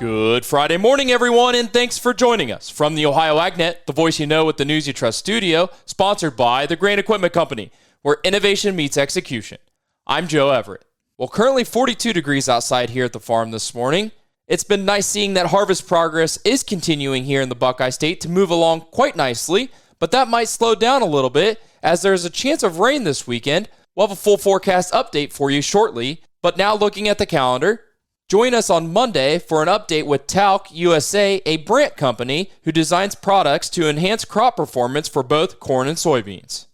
Good Friday morning, everyone, and thanks for joining us from the Ohio AgNet, the voice you know with the news you trust studio, sponsored by the Grain Equipment Company, where innovation meets execution. I'm Joe Everett. Well, currently 42 degrees outside here at the farm this morning. It's been nice seeing that harvest progress is continuing here in the Buckeye State to move along quite nicely, but that might slow down a little bit as there's a chance of rain this weekend. We'll have a full forecast update for you shortly, but now looking at the calendar, join us on Monday for an update with Talc USA, a Brandt company who designs products to enhance crop performance for both corn and soybeans.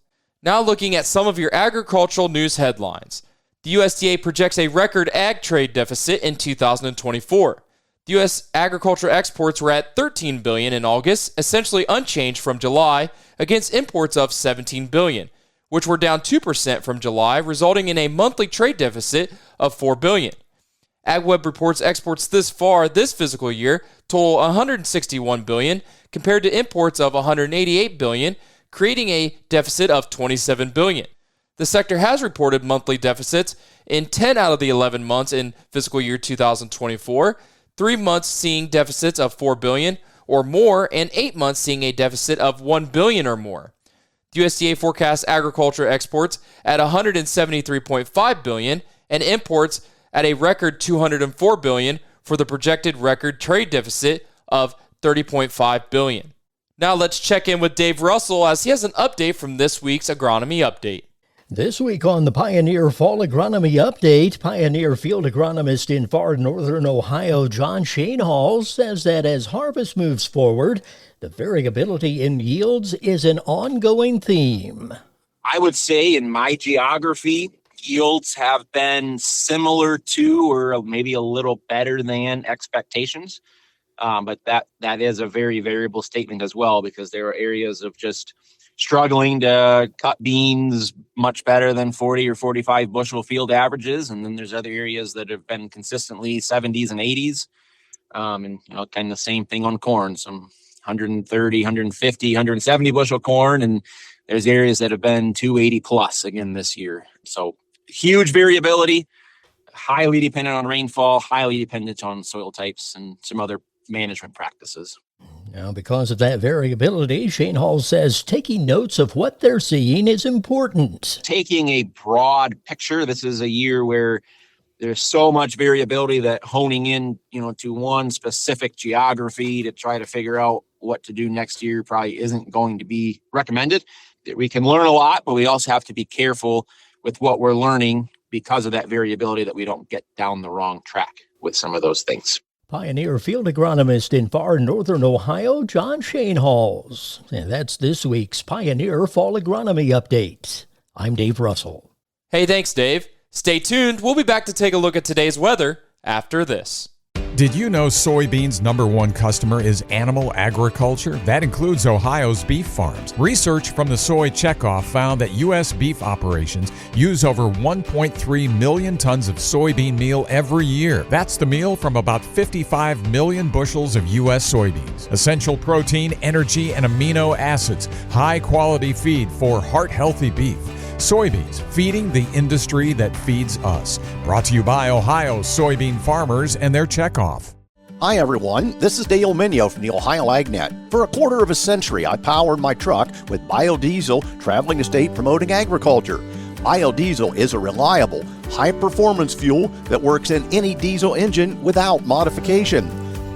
Now looking at some of your agricultural news headlines. The USDA projects a record ag trade deficit in 2024. The U.S. agriculture exports were at $13 billion in August, essentially unchanged from July, against imports of $17 billion, which were down 2% from July, resulting in a monthly trade deficit of $4 billion. AgWeb reports exports this far this fiscal year total $161 billion compared to imports of $188 billion, creating a deficit of $27 billion. The sector has reported monthly deficits in 10 out of the 11 months in fiscal year 2024, 3 months seeing deficits of $4 billion or more, and 8 months seeing a deficit of $1 billion or more. The USDA forecasts agriculture exports at $173.5 billion and imports at a record $204 billion for the projected record trade deficit of $30.5 billion. Now let's check in with Dave Russell as he has an update from this week's Agronomy Update. This week on the Pioneer Fall Agronomy Update, Pioneer Field Agronomist in far northern Ohio, John Shainhall, says that as harvest moves forward, the variability in yields is an ongoing theme. I would say in my geography, yields have been similar to or maybe a little better than expectations. But that is a very variable statement as well, because there are areas of just struggling to cut beans much better than 40 or 45 bushel field averages. And then there's other areas that have been consistently 70s and 80s. And kind of the same thing on corn, some 130, 150, 170 bushel corn. And there's areas that have been 280 plus again this year. So huge variability, highly dependent on rainfall, highly dependent on soil types and some other management practices. Now, because of that variability, Shainhall says taking notes of what they're seeing is important. Taking a broad picture, this is a year where there's so much variability that honing in, to one specific geography to try to figure out what to do next year probably isn't going to be recommended. We can learn a lot, but we also have to be careful with what we're learning because of that variability, that we don't get down the wrong track with some of those things. Pioneer Field Agronomist in far northern Ohio, John Shainhall. And that's this week's Pioneer Fall Agronomy Update. I'm Dave Russell. Hey, thanks, Dave. Stay tuned. We'll be back to take a look at today's weather after this. Did you know soybeans' #1 customer is animal agriculture? That includes Ohio's beef farms. Research from the Soy Checkoff found that U.S. beef operations use over 1.3 million tons of soybean meal every year. That's the meal from about 55 million bushels of U.S. soybeans. Essential protein, energy, and amino acids. High-quality feed for heart-healthy beef. Soybeans, feeding the industry that feeds us. Brought to you by Ohio's soybean farmers and their checkoff. Hi everyone, this is Dale Minio from the Ohio AgNet. For a quarter of a century, I powered my truck with biodiesel, traveling the state promoting agriculture. Biodiesel is a reliable, high-performance fuel that works in any diesel engine without modification.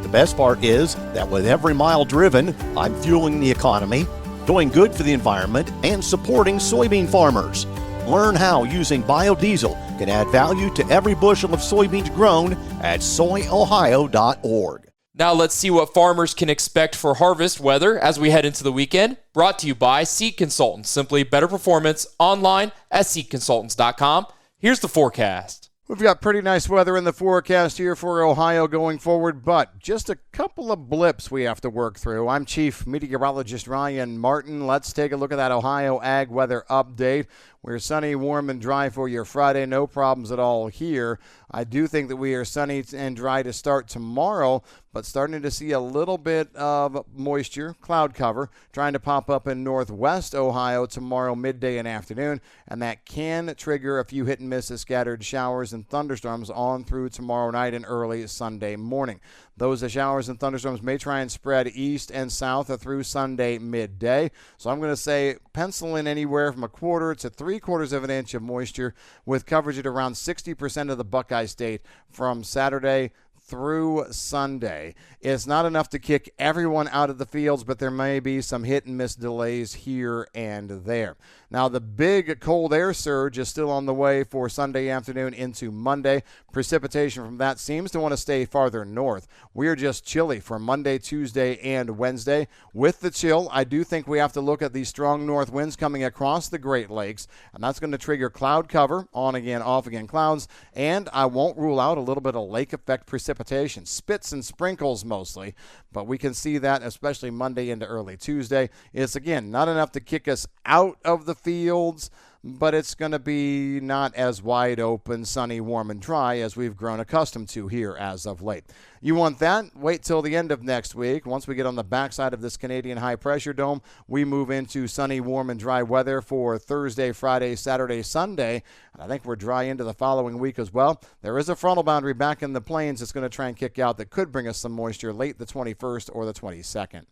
The best part is that with every mile driven, I'm fueling the economy, doing good for the environment, and supporting soybean farmers. Learn how using biodiesel can add value to every bushel of soybeans grown at soyohio.org. Now let's see what farmers can expect for harvest weather as we head into the weekend. Brought to you by Seed Consultants. Simply better performance online at seedconsultants.com. Here's the forecast. We've got pretty nice weather in the forecast here for Ohio going forward, but just a couple of blips we have to work through. I'm Chief Meteorologist Ryan Martin. Let's take a look at that Ohio Ag Weather Update. We're sunny, warm, and dry for your Friday. No problems at all here. I do think that we are sunny and dry to start tomorrow, but starting to see a little bit of moisture, cloud cover, trying to pop up in northwest Ohio tomorrow midday and afternoon, and that can trigger a few hit and misses, scattered showers and thunderstorms on through tomorrow night and early Sunday morning. Those showers and thunderstorms may try and spread east and south through Sunday midday. So I'm going to say pencil in anywhere from a quarter to 3/4 of an inch of moisture with coverage at around 60% of the Buckeye State from Saturday through Sunday. It's not enough to kick everyone out of the fields, but there may be some hit and miss delays here and there. Now, the big cold air surge is still on the way for Sunday afternoon into Monday. Precipitation from that seems to want to stay farther north. We're just chilly for Monday, Tuesday, and Wednesday. With the chill, I do think we have to look at these strong north winds coming across the Great Lakes, and that's going to trigger cloud cover, on again, off again clouds, and I won't rule out a little bit of lake effect precipitation, spits and sprinkles mostly, but we can see that especially Monday into early Tuesday. It's, again, not enough to kick us out of the fields, but it's going to be not as wide open, sunny, warm, and dry as we've grown accustomed to here as of late. You want that? Wait till the end of next week. Once we get on the backside of this Canadian high-pressure dome, we move into sunny, warm, and dry weather for Thursday, Friday, Saturday, Sunday, and I think we're dry into the following week as well. There is a frontal boundary back in the plains that's going to try and kick out that could bring us some moisture late the 21st or the 22nd.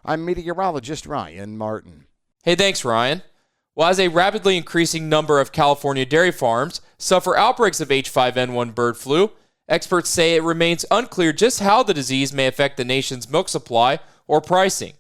I'm meteorologist Ryan Martin. Hey, thanks, Ryan. Well, as a rapidly increasing number of California dairy farms suffer outbreaks of H5N1 bird flu, experts say it remains unclear just how the disease may affect the nation's milk supply or pricing.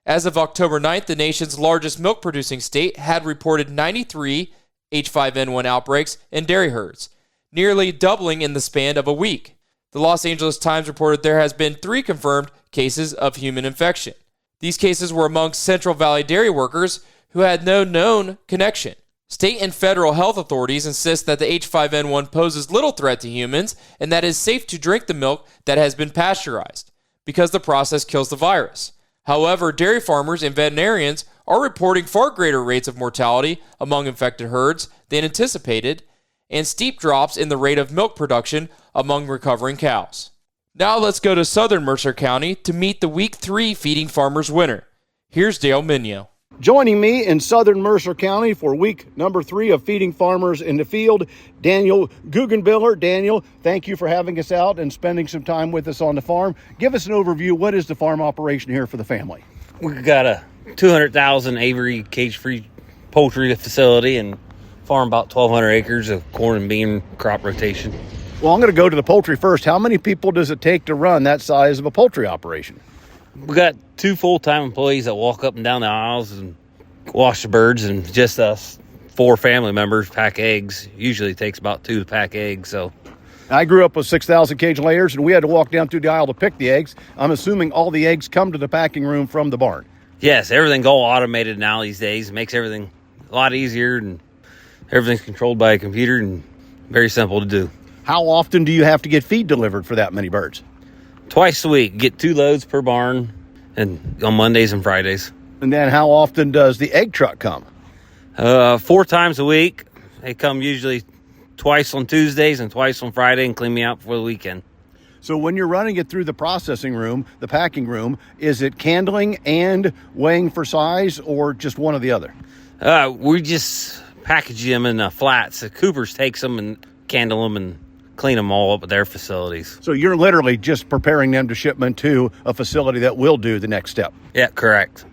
As of October 9th, the nation's largest milk-producing state had reported 93 H5N1 outbreaks in dairy herds, nearly doubling in the span of a week. The Los Angeles Times reported there has been 3 confirmed cases of human infection. These cases were amongst Central Valley dairy workers who had no known connection. State and federal health authorities insist that the H5N1 poses little threat to humans and that it is safe to drink the milk that has been pasteurized because the process kills the virus. However, dairy farmers and veterinarians are reporting far greater rates of mortality among infected herds than anticipated and steep drops in the rate of milk production among recovering cows. Now let's go to southern Mercer County to meet the Week 3 Feeding Farmers winner. Here's Dale Minio. Joining me in southern Mercer County for week number 3 of Feeding Farmers in the Field, Daniel Guggenbiller. Daniel, thank you for having us out and spending some time with us on the farm. Give us an overview. What is the farm operation here for the family? We've got a 200,000 aviary cage-free poultry facility and farm about 1,200 acres of corn and bean crop rotation. Well, I'm going to go to the poultry first. How many people does it take to run that size of a poultry operation? We got 2 full-time employees that walk up and down the aisles and wash the birds, and just us 4 family members pack eggs. Usually takes about 2 to pack eggs. So I grew up with 6,000 cage layers, and we had to walk down through the aisle to pick the eggs. I'm assuming all the eggs come to the packing room from the barn. yes, everything's all automated now these days. It makes everything a lot easier, and everything's controlled by a computer and very simple to do. How often do you have to get feed delivered for that many birds? Twice a week, get 2 loads per barn, and on Mondays and Fridays. And then how often does the egg truck come? 4 times a week. They come usually twice on Tuesdays and twice on Friday and clean me out for the weekend. So when you're running it through the processing room, the packing room, is it candling and weighing for size, or just one or the other? We just package them in flats. The Coopers takes them and candle them and clean them all up at their facilities. So you're literally just preparing them to shipment to a facility that will do the next step. Yeah, correct.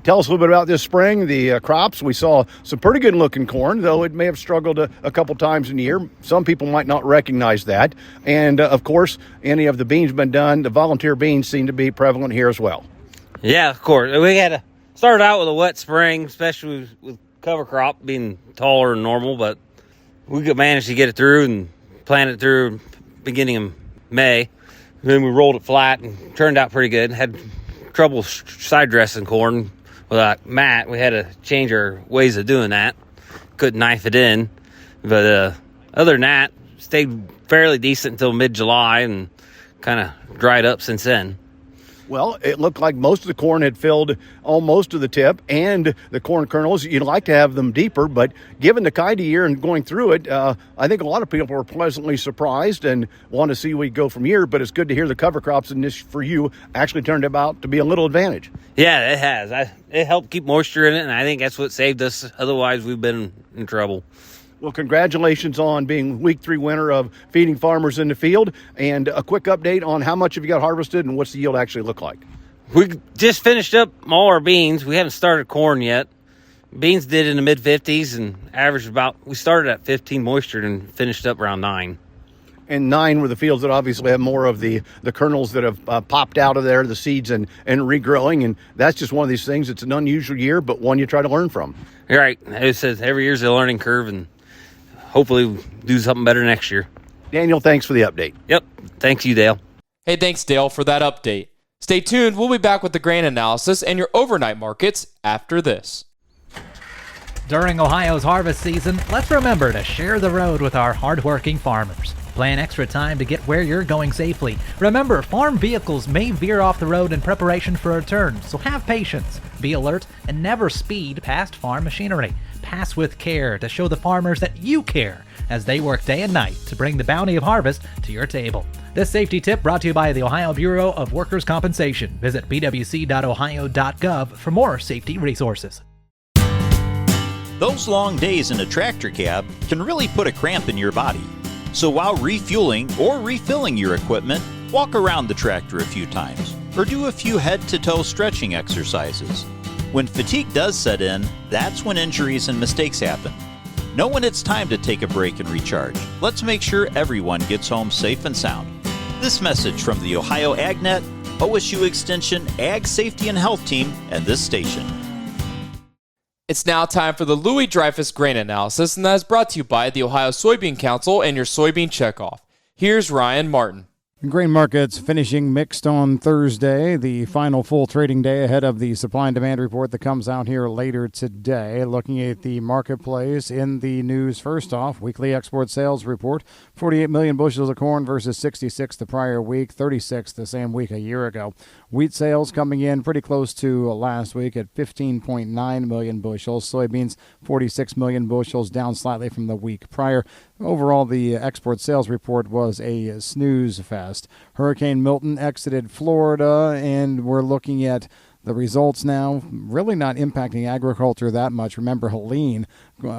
Tell us a little bit about this spring, the crops. We saw some pretty good looking corn, though it may have struggled a couple times in the year. Some people might not recognize that. And of course, any of the beans been done, the volunteer beans seem to be prevalent here as well. Yeah, of course. We had to start out with a wet spring, especially with cover crop being taller than normal, but we could manage to get it through and plant it through beginning of May. Then we rolled it flat and turned out pretty good. Had trouble side dressing corn with a mat. We had to change our ways of doing that. Couldn't knife it in. But other than that, stayed fairly decent until mid-July and kind of dried up since then. Well, it looked like most of the corn had filled almost to the tip, and the corn kernels, you'd like to have them deeper, but given the kind of year and going through it, I think a lot of people were pleasantly surprised and want to see where we go from here, but it's good to hear the cover crops in this, for you, actually turned out to be a little advantage. Yeah, it has. It helped keep moisture in it, and I think that's what saved us. Otherwise, we've been in trouble. Well, congratulations on being week 3 winner of Feeding Farmers in the Field, and a quick update on how much have you got harvested and what's the yield actually look like? We just finished up all our beans. We haven't started corn yet. Beans did in the mid-50s and averaged we started at 15 moisture and finished up around 9. And 9 were the fields that obviously have more of the kernels that have popped out of there, the seeds, and regrowing. And that's just one of these things. It's an unusual year, but one you try to learn from. You're right. It says every year's a learning curve, and hopefully we'll do something better next year. Daniel, thanks for the update. Yep. Thanks you, Dale. Hey, thanks, Dale, for that update. Stay tuned. We'll be back with the grain analysis and your overnight markets after this. During Ohio's harvest season, let's remember to share the road with our hardworking farmers. Plan extra time to get where you're going safely. Remember, farm vehicles may veer off the road in preparation for a turn, so have patience, be alert, and never speed past farm machinery. Pass with care to show the farmers that you care as they work day and night to bring the bounty of harvest to your table. This safety tip brought to you by the Ohio Bureau of Workers' Compensation. Visit bwc.ohio.gov for more safety resources. Those long days in a tractor cab can really put a cramp in your body. So while refueling or refilling your equipment, walk around the tractor a few times or do a few head-to-toe stretching exercises. When fatigue does set in, that's when injuries and mistakes happen. Know when it's time to take a break and recharge. Let's make sure everyone gets home safe and sound. This message from the Ohio AgNet, OSU Extension, Ag Safety and Health Team, and this station. It's now time for the Louis Dreyfus Grain Analysis, and that is brought to you by the Ohio Soybean Council and your Soybean Checkoff. Here's Ryan Martin. Grain markets finishing mixed on Thursday, the final full trading day ahead of the supply and demand report that comes out here later today. Looking at the marketplace in the news, first off, weekly export sales report, 48 million bushels of corn versus 66 the prior week, 36 the same week a year ago. Wheat sales coming in pretty close to last week at 15.9 million bushels. Soybeans, 46 million bushels, down slightly from the week prior. Overall, the export sales report was a snooze fest. Hurricane Milton exited Florida, and we're looking at the results now really not impacting agriculture that much. Remember, Helene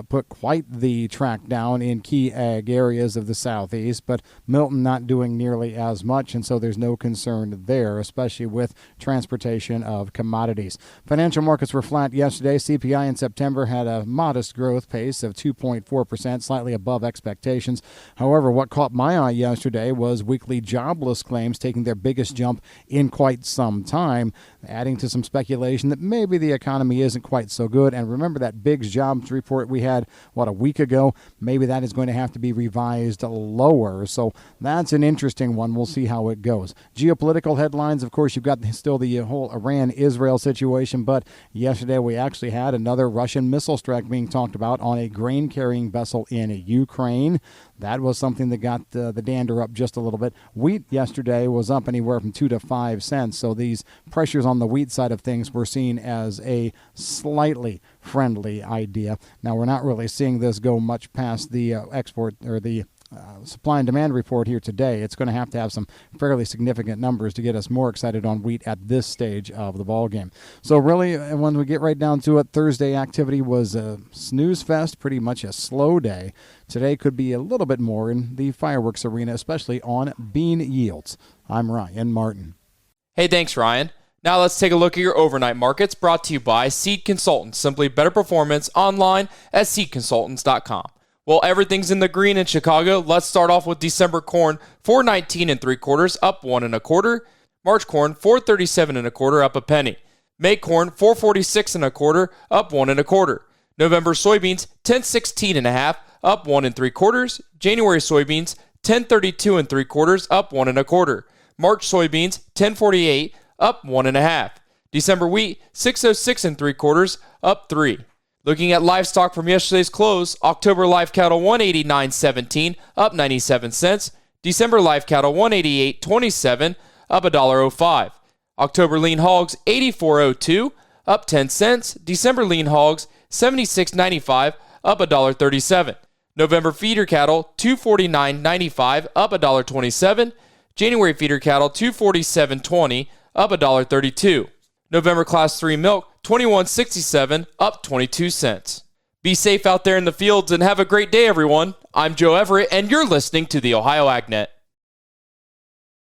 put quite the track down in key ag areas of the southeast, but Milton not doing nearly as much, and so there's no concern there, especially with transportation of commodities. Financial markets were flat yesterday. CPI in September had a modest growth pace of 2.4%, slightly above expectations. However, what caught my eye yesterday was weekly jobless claims taking their biggest jump in quite some time, adding to some speculation that maybe the economy isn't quite so good. And remember that big jobs report we had, a week ago? Maybe that is going to have to be revised lower. So that's an interesting one. We'll see how it goes. Geopolitical headlines, of course, you've got still the whole Iran-Israel situation, but yesterday we actually had another Russian missile strike being talked about on a grain-carrying vessel in Ukraine. That was something that got the dander up just a little bit. Wheat yesterday was up anywhere from 2 to 5 cents. So these pressures on the wheat side of things were seen as a slightly friendly idea. Now, we're not really seeing this go much past the export or the supply and demand report here today. It's going to have some fairly significant numbers to get us more excited on wheat at this stage of the ballgame. So really, when we get right down to it, Thursday activity was a snooze fest, pretty much a slow day. Today could be a little bit more in the fireworks arena, especially on bean yields. I'm Ryan Martin. Hey, thanks, Ryan. Now let's take a look at your overnight markets, brought to you by Seed Consultants. Simply better performance online at seedconsultants.com. Well, everything's in the green in Chicago. Let's start off with December corn, 4.19 3/4, up 1 1/4. March corn, 4.37 1/4, up a penny. May corn, 4.46 1/4, up 1 1/4. November soybeans, 10.16 1/2, up 1 3/4. January soybeans, 10.32 3/4, up 1 1/4. March soybeans, 10.48, up 1 1/2. December wheat, 6.06 3/4, up 3. Looking at livestock from yesterday's close, October live cattle 189.17, up 97 cents. December live cattle 188.27, up $1.05. October lean hogs 84.02, up 10 cents. December lean hogs 76.95, up $1.37. November feeder cattle 249.95, up $1.27. January feeder cattle 247.20, up $1.32. November class 3 milk 21.67, up 22 cents. Be safe out there in the fields and have a great day, everyone. I'm Joe Everett, and you're listening to the Ohio AgNet.